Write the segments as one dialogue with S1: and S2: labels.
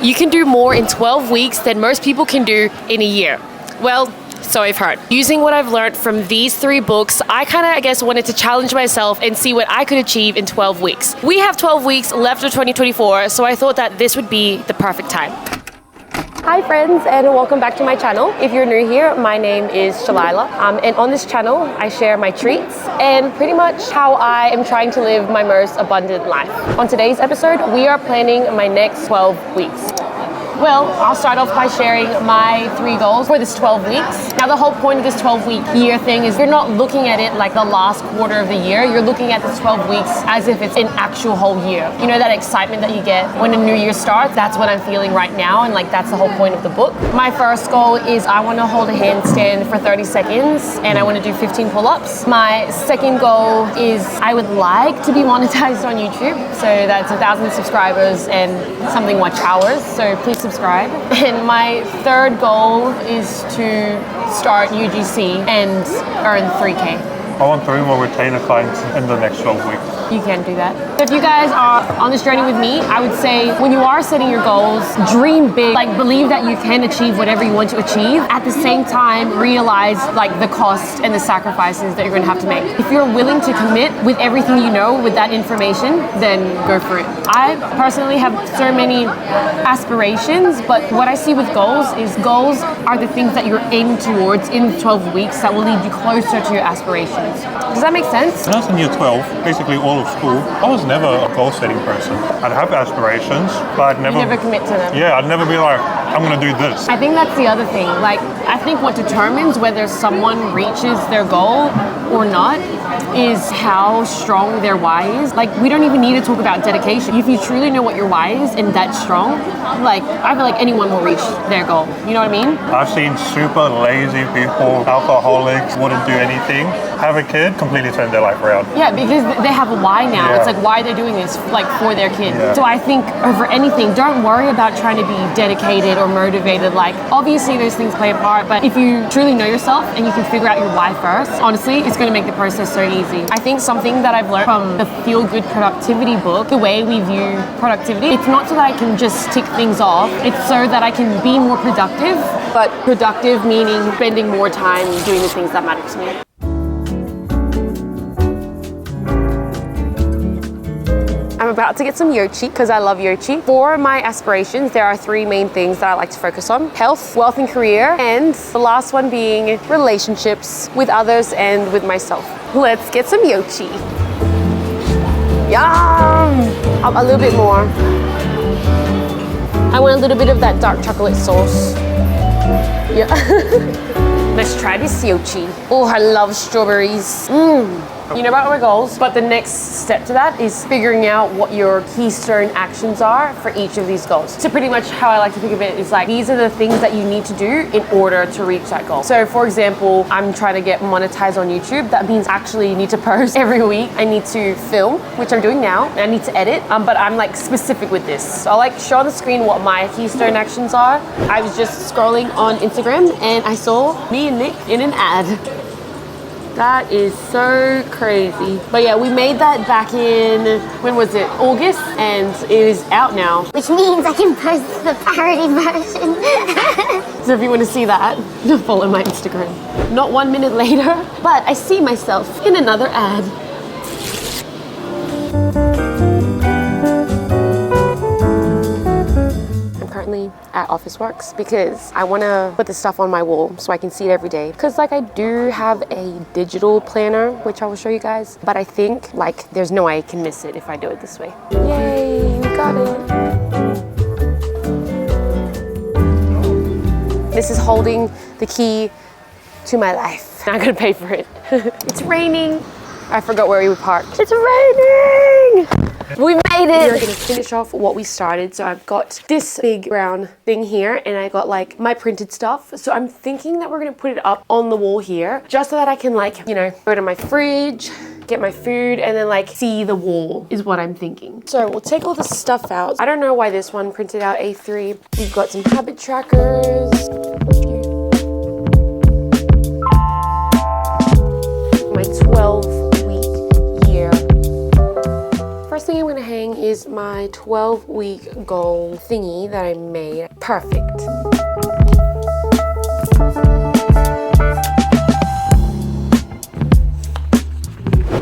S1: you can do more in 12 weeks than most people can do in a year. Well, so I've heard. Using what I've learned from these 3 books, I wanted to challenge myself and see what I could achieve in 12 weeks. We have 12 weeks left of 2024, so I thought that this would be the perfect time. Hi friends, and welcome back to my channel. If you're new here, my name is Shalila, and on this channel I share my treats and pretty much how I am trying to live my most abundant life. On today's episode, we are planning my next 12 weeks. Well, I'll start off by sharing my 3 goals for this 12 weeks. Now, the whole point of this 12-week year thing is you're not looking at it like the last quarter of the year. You're looking at this 12 weeks as if it's an actual whole year. You know that excitement that you get when a new year starts? That's what I'm feeling right now, and that's the whole point of the book. My first goal is I want to hold a handstand for 30 seconds, and I want to do 15 pull-ups. My second goal is I would like to be monetized on YouTube. So that's 1,000 subscribers and something watch hours. So please subscribe. And my third goal is to start UGC and earn 3K.
S2: I want 3 more retainer clients in the next 12 weeks.
S1: You can do that. So if you guys are on this journey with me, I would say when you are setting your goals, dream big, believe that you can achieve whatever you want to achieve. At the same time, realize the cost and the sacrifices that you're gonna have to make. If you're willing to commit with everything you know with that information, then go for it. I personally have so many aspirations, but what I see with goals is goals are the things that you're aiming towards in 12 weeks that will lead you closer to your aspirations. Does that make sense?
S2: When I was in year 12, basically all of school, I was never a goal-setting person. I'd have aspirations, but I'd never...
S1: You never commit to them.
S2: Yeah, I'd never be like, I'm going to do this.
S1: I think that's the other thing. I think what determines whether someone reaches their goal or not is how strong their why is. We don't even need to talk about dedication. If you truly know what your why is and that's strong, I feel like anyone will reach their goal. You know what I mean?
S2: I've seen super lazy people, alcoholics, wouldn't do anything, have a kid, completely turn their life around.
S1: Yeah, because they have a why now.
S2: Yeah.
S1: It's why they're doing this, for their kid.
S2: Yeah.
S1: So I think over anything, don't worry about trying to be dedicated or motivated. Obviously those things play a part, but if you truly know yourself and you can figure out your why first, honestly, it's going to make the process so easy. I think something that I've learned from the Feel Good Productivity book, the way we view productivity, it's not so that I can just tick things off, it's so that I can be more productive, but productive meaning spending more time doing the things that matter to me. I'm about to get some Yochi because I love Yochi. For my aspirations, there are 3 main things that I like to focus on: health, wealth and career, and the last one being relationships with others and with myself. Let's get some Yochi. Yum! A little bit more. I want a little bit of that dark chocolate sauce. Yeah. Let's try this Yochi. Oh, I love strawberries. You know about my goals, but the next step to that is figuring out what your keystone actions are for each of these goals. So pretty much how I like to think of it is these are the things that you need to do in order to reach that goal. So for example, I'm trying to get monetized on YouTube. That means actually you need to post every week. I need to film, which I'm doing now, and I need to edit, but I'm specific with this. So I'll show on the screen what my keystone actions are. I was just scrolling on Instagram and I saw me and Nick in an ad. That is so crazy. But yeah, we made that back in, when was it? August, and it is out now.
S3: Which means I can post the parody version.
S1: So if you want to see that, follow my Instagram. Not 1 minute later, but I see myself in another ad. Currently at Officeworks because I want to put this stuff on my wall so I can see it every day, because I do have a digital planner which I will show you guys, but I think there's no way I can miss it if I do it this way. Yay, we got it. This is holding the key to my life. Not gonna pay for it. It's raining. I forgot where we parked. It's raining! We made it! We're gonna finish off what we started. So I've got this big brown thing here, and I got my printed stuff. So I'm thinking that we're gonna put it up on the wall here, just so that I can go to my fridge, get my food, and then see the wall is what I'm thinking. So we'll take all this stuff out. I don't know why this one printed out A3. We've got some habit trackers. My 12-week year. First thing I'm gonna hang is is my 12-week goal thingy that I made. Perfect.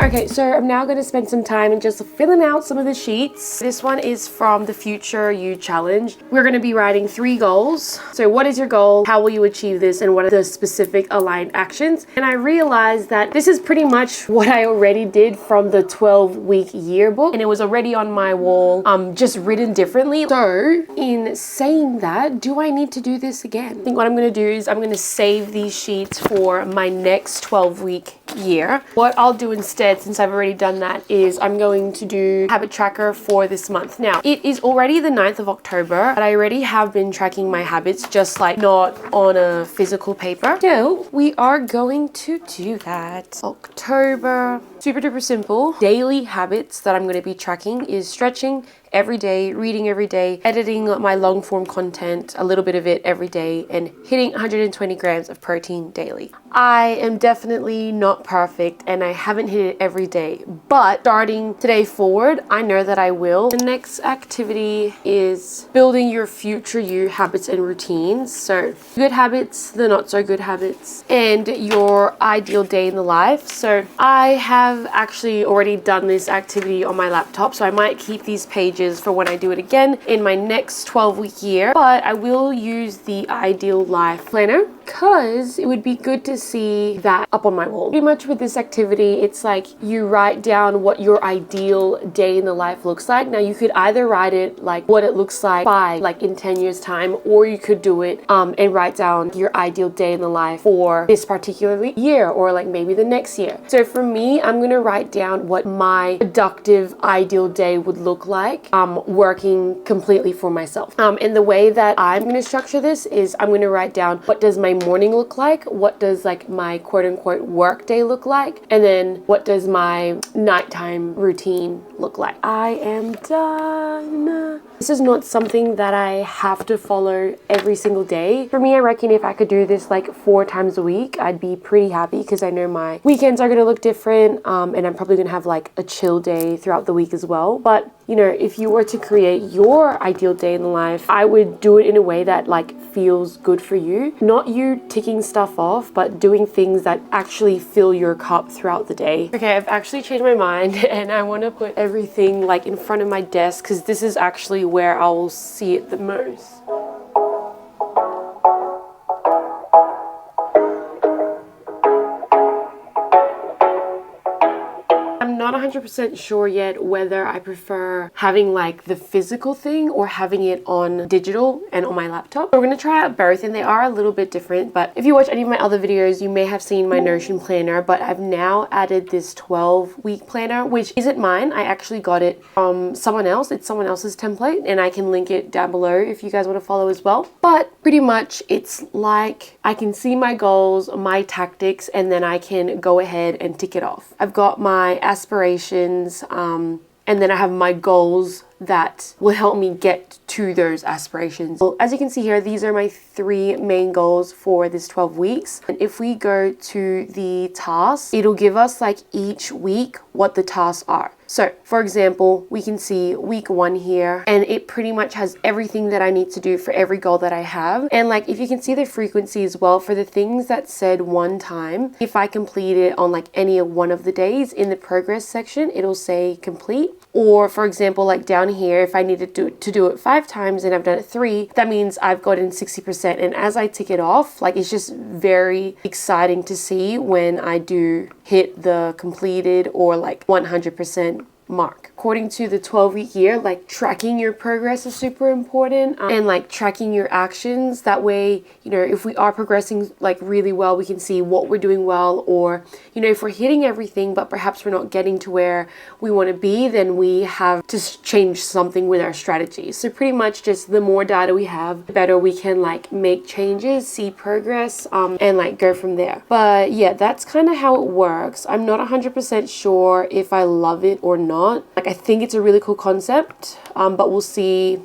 S1: Okay, so I'm now going to spend some time and just filling out some of the sheets. This one is from the Future You Challenge. We're going to be writing 3 goals. So what is your goal? How will you achieve this? And what are the specific aligned actions? And I realized that this is pretty much what I already did from the 12-week yearbook. And it was already on my wall, just written differently. So in saying that, do I need to do this again? I think what I'm going to do is I'm going to save these sheets for my next 12-week year. What I'll do instead, since I've already done that, is I'm going to do habit tracker for this month. Now, it is already the 9th of October, but I already have been tracking my habits, just like not on a physical paper. So we are going to do that. October, super duper simple. Daily habits that I'm going to be tracking is stretching every day, reading every day, editing my long form content, a little bit of it every day, and hitting 120 grams of protein daily. I am definitely not perfect and I haven't hit it every day, but starting today forward, I know that I will. The next activity is building your future you habits and routines. So good habits, the not so good habits, and your ideal day in the life. So I have actually already done this activity on my laptop, so I might keep these pages for when I do it again in my next 12-week year, but I will use the ideal life planner because it would be good to see that up on my wall. Pretty much with this activity, it's like you write down what your ideal day in the life looks like. Now you could either write it like what it looks like in 10 years time, or you could do it and write down your ideal day in the life for this particular year or like maybe the next year. So for me, I'm gonna write down what my productive ideal day would look like working completely for myself. And the way that I'm going to structure this is I'm going to write down what does my morning look like, what does like my quote unquote work day look like, and then what does my nighttime routine look like. I am done. This is not something that I have to follow every single day. For me, I reckon if I could do this like 4 times a week, I'd be pretty happy because I know my weekends are going to look different and I'm probably going to have like a chill day throughout the week as well. But you know, if you were to create your ideal day in life, I would do it in a way that like feels good for you. Not you ticking stuff off, but doing things that actually fill your cup throughout the day. Okay, I've actually changed my mind and I want to put everything like in front of my desk because this is actually where I will see it the most. I'm not 100% sure yet whether I prefer having like the physical thing or having it on digital and on my laptop. So we're going to try out both and they are a little bit different, but if you watch any of my other videos, you may have seen my Notion planner, but I've now added this 12-week planner, which isn't mine. I actually got it from someone else. It's someone else's template and I can link it down below if you guys want to follow as well. But pretty much it's like I can see my goals, my tactics, and then I can go ahead and tick it off. I've got my aspirations, and then I have my goals that will help me get to those aspirations. Well, as you can see here, these are my 3 main goals for this 12 weeks. And if we go to the tasks, it'll give us like each week what the tasks are. So for example, we can see week 1 here and it pretty much has everything that I need to do for every goal that I have. And like, if you can see the frequency as well for the things that said 1 time, if I complete it on like any one of the days in the progress section, it'll say complete. Or for example, like down here, if I needed to do it 5 times and I've done it 3, that means I've gotten 60%. And as I tick it off, like it's just very exciting to see when I do hit the completed or like 100% mark. According to the 12-week year, like tracking your progress is super important and like tracking your actions. That way, you know, if we are progressing like really well, we can see what we're doing well, or, you know, if we're hitting everything, but perhaps we're not getting to where we want to be, then we have to change something with our strategy. So pretty much just the more data we have, the better we can like make changes, see progress, and like go from there. But yeah, that's kind of how it works. I'm not 100% sure if I love it or not. Like I I think it's a really cool concept, but we'll see,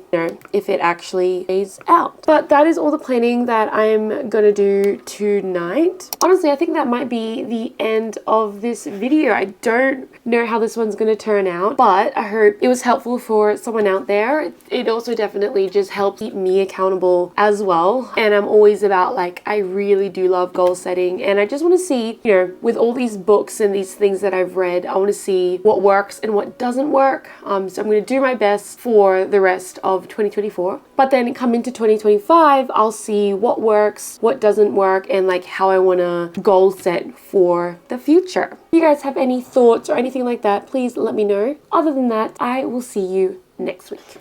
S1: if it actually plays out. But that is all the planning that I'm gonna do tonight. Honestly, I think that might be the end of this video. I don't know how this one's gonna turn out, but I hope it was helpful for someone out there. It also definitely just helps keep me accountable as well. And I'm always about, like, I really do love goal setting, and I just want to see, with all these books and these things that I've read, I want to see what works and what doesn't work. So I'm going to do my best for the rest of 2024, but then come into 2025, I'll see what works, what doesn't work, and like how I want to goal set for the future. If you guys have any thoughts or anything like that, please let me know. Other than that, I will see you next week.